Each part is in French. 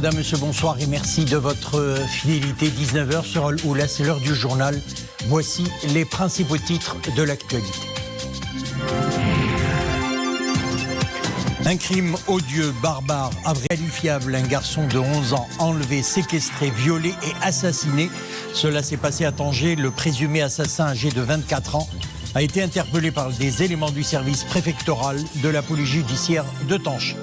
Madame, Monsieur, bonsoir et merci de votre fidélité. 19h sur Al Oula, c'est l'heure du journal. Voici les principaux titres de l'actualité. Un crime odieux, barbare, inqualifiable. Un garçon de 11 ans enlevé, séquestré, violé et assassiné. Cela s'est passé à Tanger. Le présumé assassin âgé de 24 ans a été interpellé par des éléments du service préfectoral de la police judiciaire de Tanger.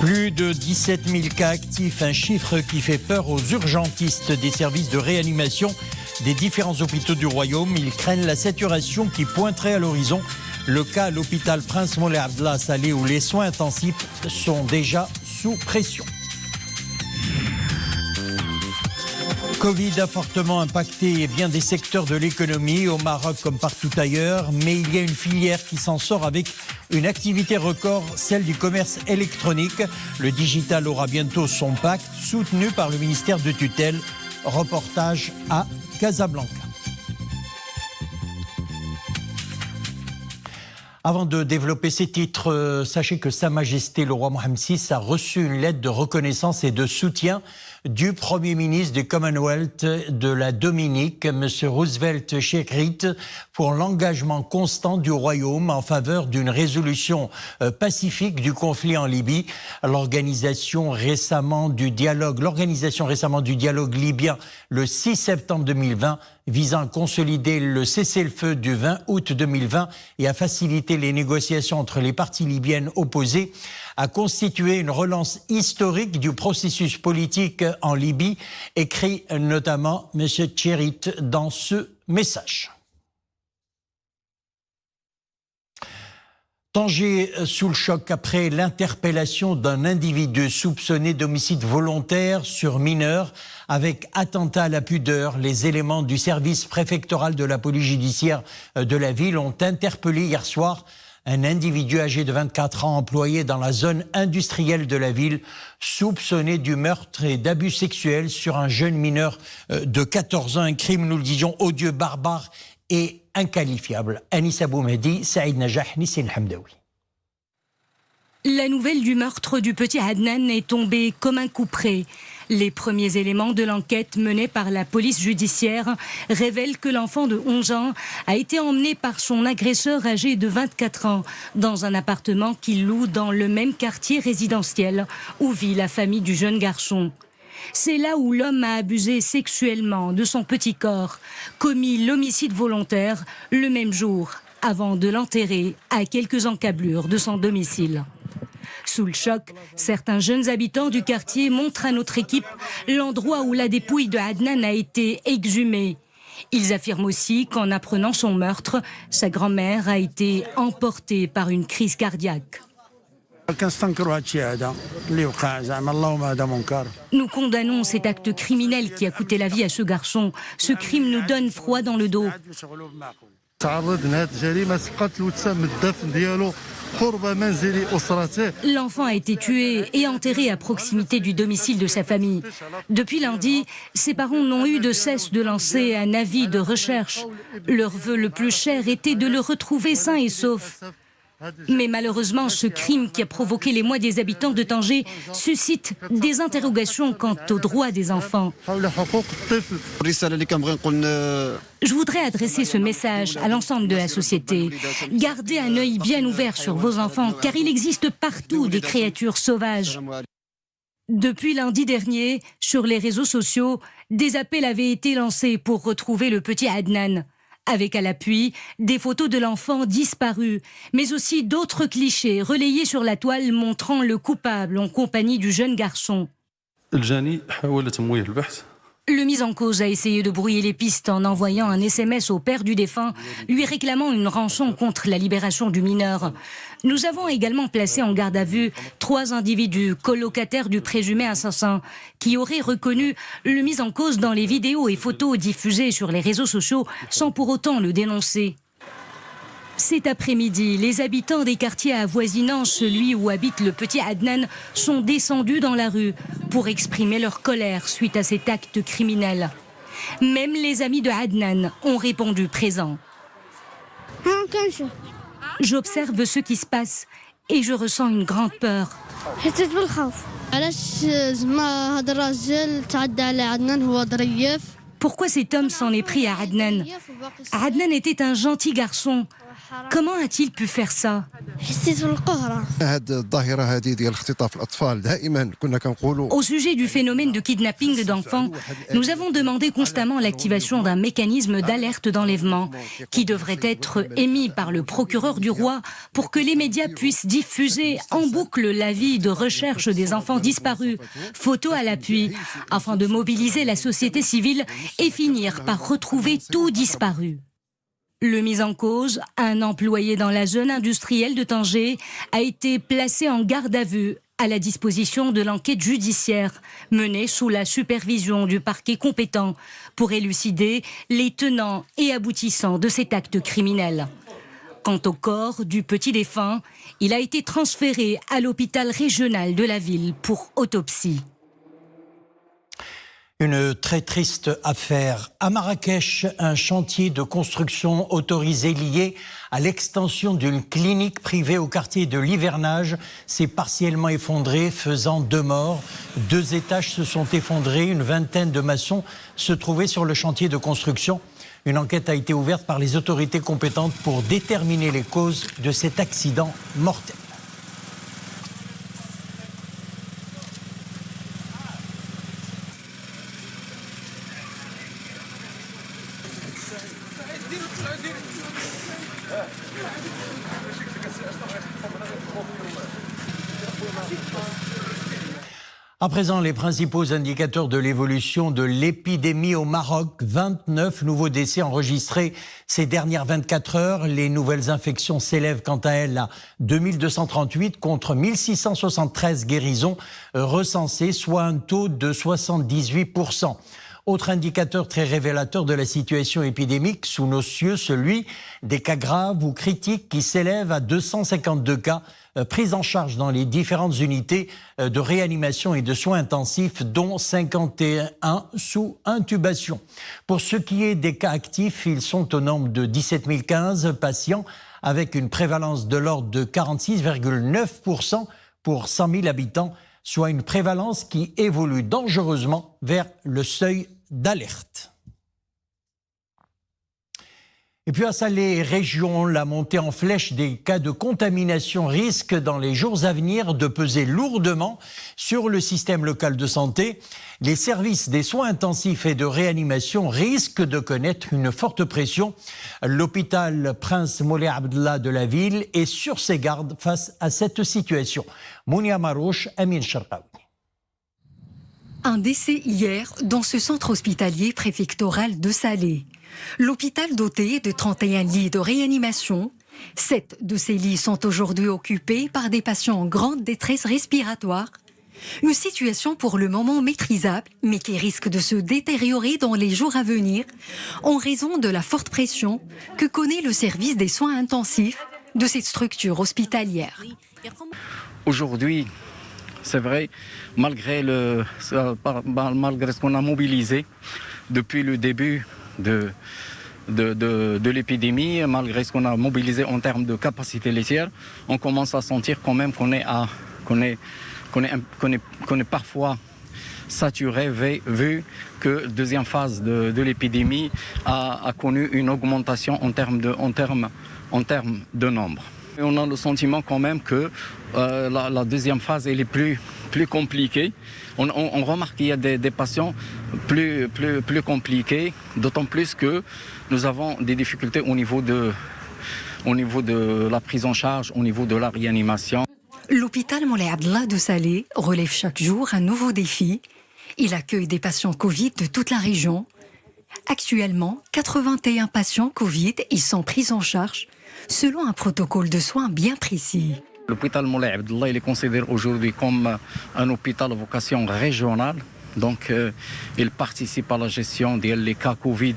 Plus de 17 000 cas actifs, un chiffre qui fait peur aux urgentistes des services de réanimation des différents hôpitaux du Royaume. Ils craignent la saturation qui pointerait à l'horizon. Le cas à l'hôpital Prince Moulay Abdallah Saleh où les soins intensifs sont déjà sous pression. Covid a fortement impacté bien des secteurs de l'économie, au Maroc comme partout ailleurs, mais il y a une filière qui s'en sort avec une activité record, celle du commerce électronique. Le digital aura bientôt son pacte, soutenu par le ministère de tutelle. Reportage à Casablanca. Avant de développer ces titres, sachez que Sa Majesté le roi Mohammed VI a reçu une lettre de reconnaissance et de soutien du Premier ministre du Commonwealth de la Dominique, M. Roosevelt Sherrit, pour l'engagement constant du Royaume en faveur d'une résolution pacifique du conflit en Libye. L'organisation récemment du dialogue libyen le 6 septembre 2020 visant à consolider le cessez-le-feu du 20 août 2020 et à faciliter les négociations entre les parties libyennes opposées, a constitué une relance historique du processus politique en Libye, écrit notamment M. Sherrit dans ce message. Tanger sous le choc après l'interpellation d'un individu soupçonné d'homicide volontaire sur mineur avec attentat à la pudeur. Les éléments du service préfectoral de la police judiciaire de la ville ont interpellé hier soir un individu âgé de 24 ans employé dans la zone industrielle de la ville, soupçonné du meurtre et d'abus sexuels sur un jeune mineur de 14 ans. Un crime, nous le disions, odieux, barbare et inqualifiable. Anissa Boumedi, Saïd Najah, Nissin Hamdaoui. La nouvelle du meurtre du petit Adnan est tombée comme un coup près. Les premiers éléments de l'enquête menée par la police judiciaire révèlent que l'enfant de 11 ans a été emmené par son agresseur âgé de 24 ans dans un appartement qu'il loue dans le même quartier résidentiel où vit la famille du jeune garçon. C'est là où l'homme a abusé sexuellement de son petit corps, commis l'homicide volontaire le même jour, avant de l'enterrer à quelques encablures de son domicile. Sous le choc, certains jeunes habitants du quartier montrent à notre équipe l'endroit où la dépouille de Adnan a été exhumée. Ils affirment aussi qu'en apprenant son meurtre, sa grand-mère a été emportée par une crise cardiaque. Nous condamnons cet acte criminel qui a coûté la vie à ce garçon. Ce crime nous donne froid dans le dos. L'enfant a été tué et enterré à proximité du domicile de sa famille. Depuis lundi, ses parents n'ont eu de cesse de lancer un avis de recherche. Leur vœu le plus cher était de le retrouver sain et sauf. Mais malheureusement, ce crime qui a provoqué l'émoi des habitants de Tanger suscite des interrogations quant aux droits des enfants. Je voudrais adresser ce message à l'ensemble de la société. Gardez un œil bien ouvert sur vos enfants, car il existe partout des créatures sauvages. Depuis lundi dernier, sur les réseaux sociaux, des appels avaient été lancés pour retrouver le petit Adnan. Avec à l'appui des photos de l'enfant disparu, mais aussi d'autres clichés relayés sur la toile montrant le coupable en compagnie du jeune garçon. Le mis en cause a essayé de brouiller les pistes en envoyant un SMS au père du défunt, lui réclamant une rançon contre la libération du mineur. Nous avons également placé en garde à vue 3 individus colocataires du présumé assassin qui auraient reconnu le mis en cause dans les vidéos et photos diffusées sur les réseaux sociaux sans pour autant le dénoncer. Cet après-midi, les habitants des quartiers avoisinant celui où habite le petit Adnan sont descendus dans la rue pour exprimer leur colère suite à cet acte criminel. Même les amis de Adnan ont répondu présents. J'observe ce qui se passe et je ressens une grande peur. حسيت بالخوف علاش زعما هذا الراجل تعدى على عدنان هو ظريف. Pourquoi cet homme s'en est pris à Adnan? Adnan était un gentil garçon. Comment a-t-il pu faire ça? حسيت بالقهرة. هذه الظاهرة هذه ديال اختطاف الأطفال دائما كنا كنقولوا. Au sujet du phénomène de kidnapping d'enfants, nous avons demandé constamment l'activation d'un mécanisme d'alerte d'enlèvement qui devrait être émis par le procureur du roi pour que les médias puissent diffuser en boucle l'avis de recherche des enfants disparus, photos à l'appui, afin de mobiliser la société civile et finir par retrouver tout disparu. Le mis en cause, un employé dans la zone industrielle de Tanger, a été placé en garde à vue à la disposition de l'enquête judiciaire menée sous la supervision du parquet compétent pour élucider les tenants et aboutissants de cet acte criminel. Quant au corps du petit défunt, il a été transféré à l'hôpital régional de la ville pour autopsie. Une très triste affaire. À Marrakech, un chantier de construction autorisé lié à l'extension d'une clinique privée au quartier de l'Hivernage s'est partiellement effondré, faisant 2 morts. 2 étages se sont effondrés, une vingtaine de maçons se trouvaient sur le chantier de construction. Une enquête a été ouverte par les autorités compétentes pour déterminer les causes de cet accident mortel. À présent, les principaux indicateurs de l'évolution de l'épidémie au Maroc. 29 nouveaux décès enregistrés ces dernières 24 heures. Les nouvelles infections s'élèvent quant à elles à 2238 contre 1673 guérisons recensées, soit un taux de 78%. Autre indicateur très révélateur de la situation épidémique sous nos cieux, celui des cas graves ou critiques qui s'élèvent à 252 cas pris en charge dans les différentes unités de réanimation et de soins intensifs, dont 51 sous intubation. Pour ce qui est des cas actifs, ils sont au nombre de 17 015 patients avec une prévalence de l'ordre de 46,9% pour 100 000 habitants, soit une prévalence qui évolue dangereusement vers le seuil d'alerte. Et puis à Salé, région, la montée en flèche des cas de contamination risque dans les jours à venir de peser lourdement sur le système local de santé. Les services des soins intensifs et de réanimation risquent de connaître une forte pression. L'hôpital Prince Moulay Abdallah de la ville est sur ses gardes face à cette situation. Mounia Marouche, Amin Sharqawi. Un décès hier dans ce centre hospitalier préfectoral de Salé. L'hôpital doté de 31 lits de réanimation. 7 de ces lits sont aujourd'hui occupés par des patients en grande détresse respiratoire. Une situation pour le moment maîtrisable, mais qui risque de se détériorer dans les jours à venir en raison de la forte pression que connaît le service des soins intensifs de cette structure hospitalière. Aujourd'hui, c'est vrai, malgré ce qu'on a mobilisé depuis le début de l'épidémie, malgré ce qu'on a mobilisé en termes de capacité laitière, on commence à sentir quand même qu'on est parfois saturé, vu que la deuxième phase de l'épidémie a connu une augmentation en termes de nombre. Et on a le sentiment quand même que la deuxième phase elle est plus compliquée. On remarque qu'il y a des patients plus compliqués, d'autant plus que nous avons des difficultés au niveau de la prise en charge, au niveau de la réanimation. L'hôpital Moulay Abdallah de Salé relève chaque jour un nouveau défi. Il accueille des patients Covid de toute la région. Actuellement, 81 patients Covid y sont pris en charge selon un protocole de soins bien précis. L'hôpital Moulay Abdallah il est considéré aujourd'hui comme un hôpital à vocation régionale. Donc, il participe à la gestion des cas Covid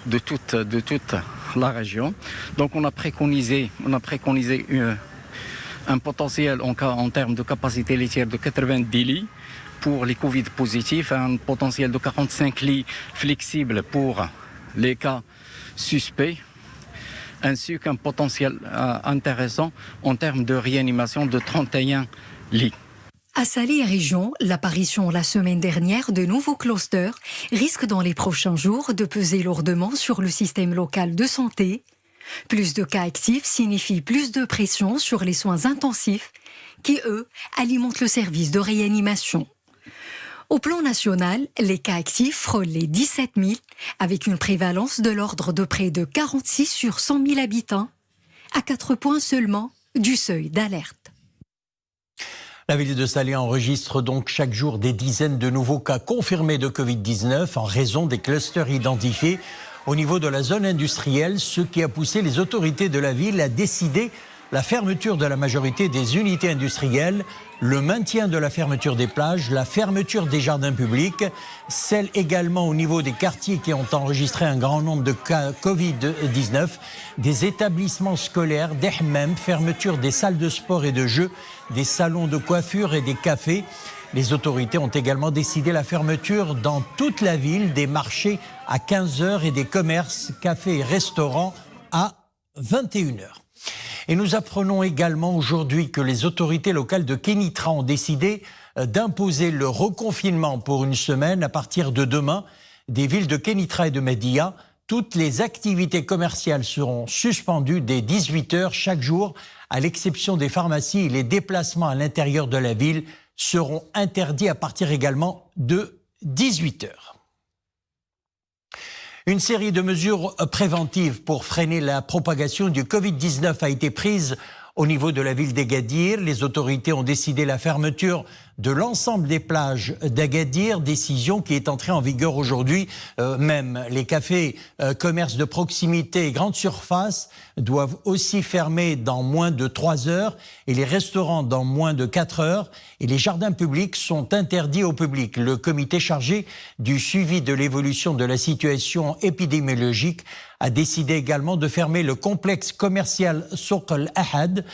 de toute la région. Donc, on a préconisé un potentiel en termes de capacité laitière de 90 lits pour les Covid positifs, un potentiel de 45 lits flexibles pour les cas suspects. ainsi qu'un potentiel intéressant en termes de réanimation de 31 lits. À Salé et région, l'apparition la semaine dernière de nouveaux clusters risque dans les prochains jours de peser lourdement sur le système local de santé. Plus de cas actifs signifie plus de pression sur les soins intensifs qui, eux, alimentent le service de réanimation. Au plan national, les cas actifs frôlent les 17 000 avec une prévalence de l'ordre de près de 46 sur 100 000 habitants, à 4 points seulement du seuil d'alerte. La ville de Salé enregistre donc chaque jour des dizaines de nouveaux cas confirmés de Covid-19 en raison des clusters identifiés au niveau de la zone industrielle, ce qui a poussé les autorités de la ville à décider la fermeture de la majorité des unités industrielles, le maintien de la fermeture des plages, la fermeture des jardins publics, celle également au niveau des quartiers qui ont enregistré un grand nombre de cas Covid-19, des établissements scolaires, des hammams, fermeture des salles de sport et de jeux, des salons de coiffure et des cafés. Les autorités ont également décidé la fermeture dans toute la ville des marchés à 15h et des commerces, cafés et restaurants à 21h. Et nous apprenons également aujourd'hui que les autorités locales de Kénitra ont décidé d'imposer le reconfinement pour une semaine à partir de demain des villes de Kénitra et de Média. Toutes les activités commerciales seront suspendues dès 18h chaque jour, à l'exception des pharmacies, et les déplacements à l'intérieur de la ville seront interdits à partir également de 18h. Une série de mesures préventives pour freiner la propagation du Covid-19 a été prise au niveau de la ville d'Agadir. Les autorités ont décidé la fermeture de l'ensemble des plages d'Agadir, décision qui est entrée en vigueur aujourd'hui même. Les cafés, commerces de proximité et grandes surfaces doivent aussi fermer dans moins de 3 heures et les restaurants dans moins de 4 heures. Et les jardins publics sont interdits au public. Le comité chargé du suivi de l'évolution de la situation épidémiologique a décidé également de fermer le complexe commercial Souq al-Ahad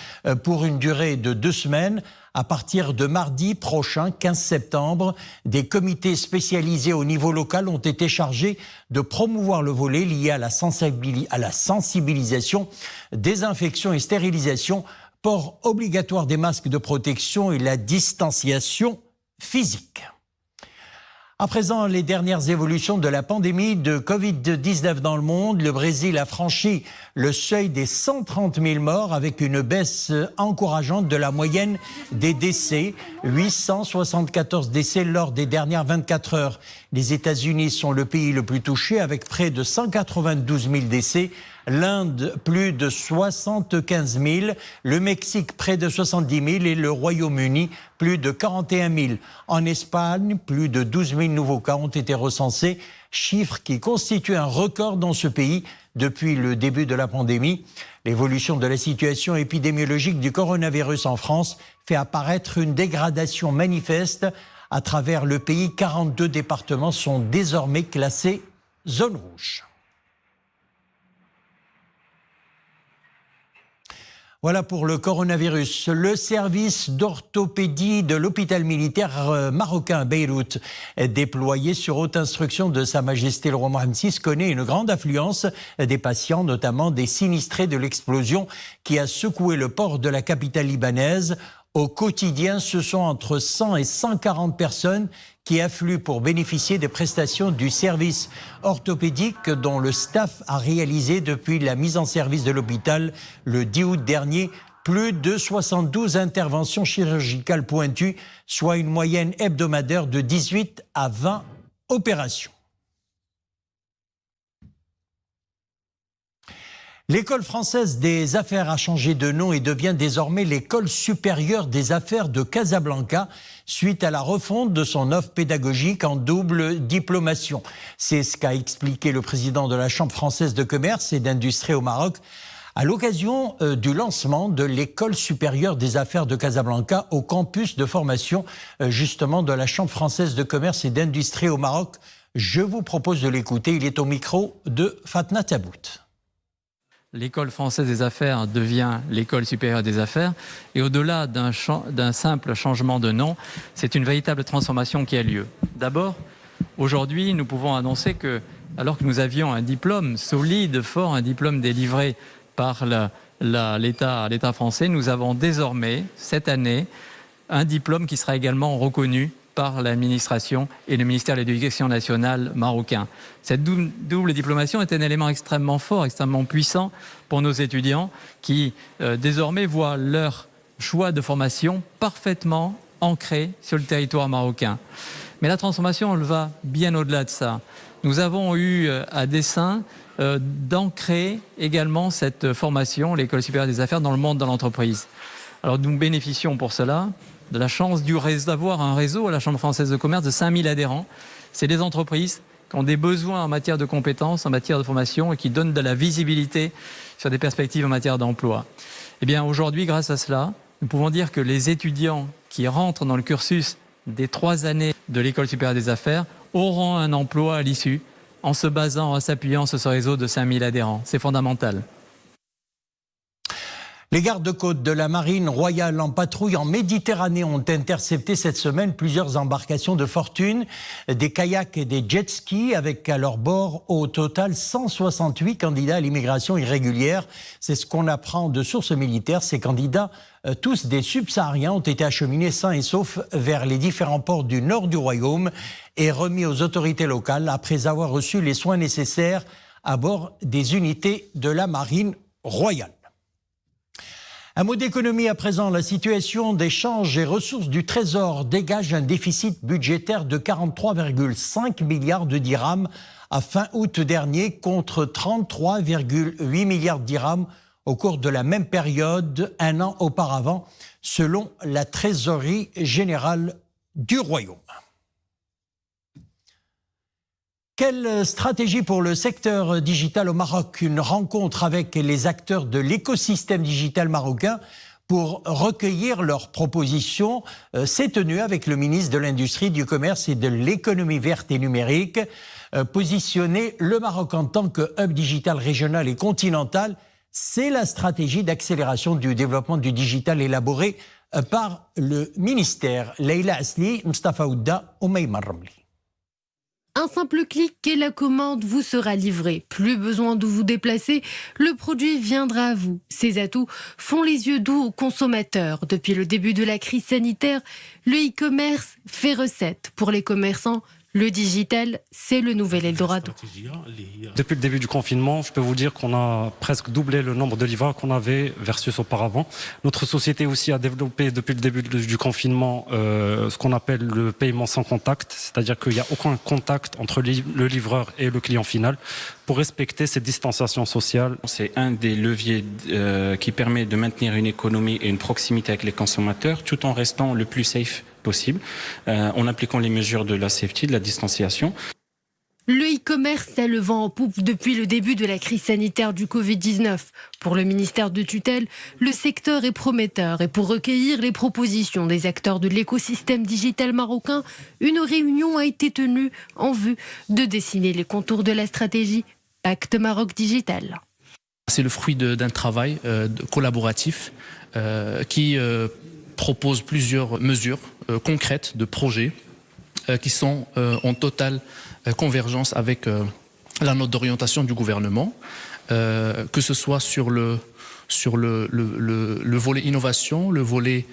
pour une durée de 2 semaines. À partir de mardi prochain, 15 septembre, des comités spécialisés au niveau local ont été chargés de promouvoir le volet lié à la sensibilisation, désinfection et stérilisation, port obligatoire des masques de protection et la distanciation physique. À présent, les dernières évolutions de la pandémie de Covid-19 dans le monde. Le Brésil a franchi le seuil des 130 000 morts avec une baisse encourageante de la moyenne des décès. 874 décès lors des dernières 24 heures. Les États-Unis sont le pays le plus touché avec près de 192 000 décès. L'Inde, plus de 75 000, le Mexique, près de 70 000 et le Royaume-Uni, plus de 41 000. En Espagne, plus de 12 000 nouveaux cas ont été recensés, chiffre qui constitue un record dans ce pays depuis le début de la pandémie. L'évolution de la situation épidémiologique du coronavirus en France fait apparaître une dégradation manifeste. À travers le pays, 42 départements sont désormais classés zone rouge. Voilà pour le coronavirus. Le service d'orthopédie de l'hôpital militaire marocain à Beyrouth, déployé sur haute instruction de Sa Majesté le roi Mohammed VI, connaît une grande affluence des patients, notamment des sinistrés de l'explosion qui a secoué le port de la capitale libanaise. Au quotidien, ce sont entre 100 et 140 personnes qui affluent pour bénéficier des prestations du service orthopédique dont le staff a réalisé depuis la mise en service de l'hôpital le 10 août dernier plus de 72 interventions chirurgicales pointues, soit une moyenne hebdomadaire de 18 à 20 opérations. L'École française des affaires a changé de nom et devient désormais l'École supérieure des affaires de Casablanca suite à la refonte de son offre pédagogique en double diplomation. C'est ce qu'a expliqué le président de la Chambre française de commerce et d'industrie au Maroc à l'occasion du lancement de l'École supérieure des affaires de Casablanca au campus de formation justement de la Chambre française de commerce et d'industrie au Maroc. Je vous propose de l'écouter, il est au micro de Fatna Tabout. L'École française des affaires devient l'École supérieure des affaires et au-delà d'un simple changement de nom, c'est une véritable transformation qui a lieu. D'abord, aujourd'hui, nous pouvons annoncer que, alors que nous avions un diplôme solide, fort, un diplôme délivré par l'État français, nous avons désormais, cette année, un diplôme qui sera également reconnu par l'administration et le ministère de l'Éducation nationale marocain. Cette double diplomation est un élément extrêmement fort, extrêmement puissant pour nos étudiants qui désormais voient leur choix de formation parfaitement ancré sur le territoire marocain. Mais la transformation, elle va bien au-delà de ça. Nous avons eu à dessein d'ancrer également cette formation, l'École supérieure des affaires, dans le monde de l'entreprise. Alors nous bénéficions pour cela de la chance d'avoir un réseau à la Chambre française de commerce de 5000 adhérents. C'est des entreprises qui ont des besoins en matière de compétences, en matière de formation et qui donnent de la visibilité sur des perspectives en matière d'emploi. Eh bien aujourd'hui, grâce à cela, nous pouvons dire que les étudiants qui rentrent dans le cursus des 3 années de l'École supérieure des affaires auront un emploi à l'issue en se basant, en s'appuyant sur ce réseau de 5000 adhérents. C'est fondamental. Les gardes-côtes de la Marine royale en patrouille en Méditerranée ont intercepté cette semaine plusieurs embarcations de fortune, des kayaks et des jet skis, avec à leur bord au total 168 candidats à l'immigration irrégulière. C'est ce qu'on apprend de sources militaires. Ces candidats, tous des subsahariens, ont été acheminés sains et saufs vers les différents ports du nord du royaume et remis aux autorités locales après avoir reçu les soins nécessaires à bord des unités de la Marine royale. Un mot d'économie à présent. La situation des changes et ressources du Trésor dégage un déficit budgétaire de 43,5 milliards de dirhams à fin août dernier contre 33,8 milliards de dirhams au cours de la même période un an auparavant, selon la Trésorerie générale du Royaume. Quelle stratégie pour le secteur digital au Maroc? Une rencontre avec les acteurs de l'écosystème digital marocain pour recueillir leurs propositions s'est tenue avec le ministre de l'Industrie, du Commerce et de l'Économie verte et numérique. Positionner le Maroc en tant que hub digital régional et continental, c'est la stratégie d'accélération du développement du digital élaborée par le ministère. Leïla Asli, Mustafa Ouda, Oumeyman Ramli. Un simple clic et la commande vous sera livrée. Plus besoin de vous déplacer, le produit viendra à vous. Ces atouts font les yeux doux aux consommateurs. Depuis le début de la crise sanitaire, le e-commerce fait recette. Pour les commerçants, le digital, c'est le nouvel Eldorado. Depuis le début du confinement, je peux vous dire qu'on a presque doublé le nombre de livreurs qu'on avait versus auparavant. Notre société aussi a développé depuis le début du confinement ce qu'on appelle le paiement sans contact, c'est-à-dire qu'il n'y a aucun contact entre le livreur et le client final pour respecter cette distanciation sociale. C'est un des leviers qui permet de maintenir une économie et une proximité avec les consommateurs tout en restant le plus safe possible, en appliquant les mesures de la safety, de la distanciation. Le e-commerce a le vent en poupe depuis le début de la crise sanitaire du Covid-19. Pour le ministère de tutelle, le secteur est prometteur et pour recueillir les propositions des acteurs de l'écosystème digital marocain, une réunion a été tenue en vue de dessiner les contours de la stratégie Pacte Maroc Digital. C'est le fruit d'un travail collaboratif qui propose plusieurs mesures concrètes de projets qui sont en totale convergence avec la note d'orientation du gouvernement, que ce soit sur le volet innovation, le volet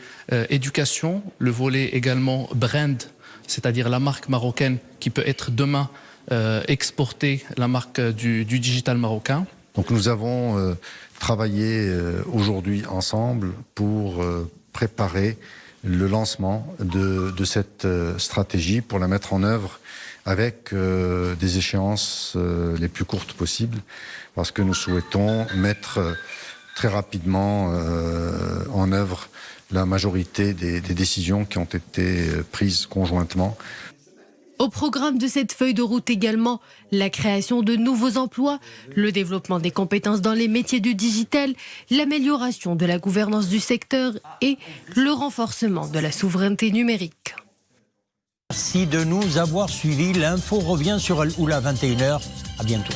éducation, le volet également brand, c'est-à-dire la marque marocaine qui peut être demain exportée, la marque du digital marocain. Donc nous avons travaillé aujourd'hui ensemble pour préparer le lancement de cette stratégie pour la mettre en œuvre avec des échéances les plus courtes possibles, parce que nous souhaitons mettre très rapidement en œuvre la majorité des décisions qui ont été prises conjointement. Au programme de cette feuille de route également, la création de nouveaux emplois, le développement des compétences dans les métiers du digital, l'amélioration de la gouvernance du secteur et le renforcement de la souveraineté numérique. Merci de nous avoir suivis. L'info revient sur Al Oula 21h. À bientôt.